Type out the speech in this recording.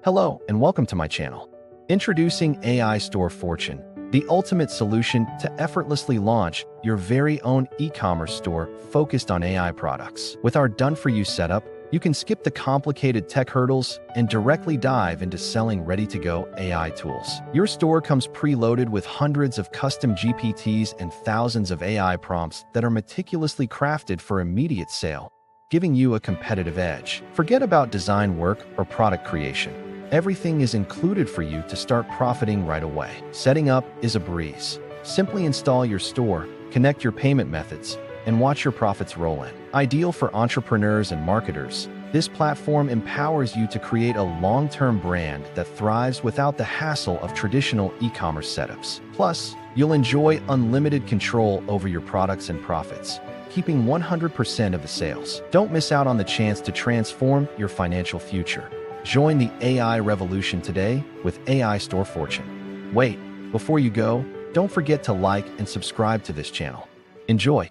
Hello and welcome to my channel. Introducing AI Store Fortune, the ultimate solution to effortlessly launch your very own e-commerce store focused on AI products. With our done-for-you setup, you can skip the complicated tech hurdles and directly dive into selling ready-to-go AI tools. Your store comes preloaded with hundreds of custom GPTs and thousands of AI prompts that are meticulously crafted for immediate sale, giving you a competitive edge. Forget about design work or product creation. Everything is included for you to start profiting right away. Setting up is a breeze. Simply install your store, connect your payment methods, and watch your profits roll in. Ideal for entrepreneurs and marketers, this platform empowers you to create a long-term brand that thrives without the hassle of traditional e-commerce setups. Plus, you'll enjoy unlimited control over your products and profits, keeping 100% of the sales. Don't miss out on the chance to transform your financial future. Join the AI revolution today with AI Store Fortune. Wait, before you go, don't forget to like and subscribe to this channel. Enjoy!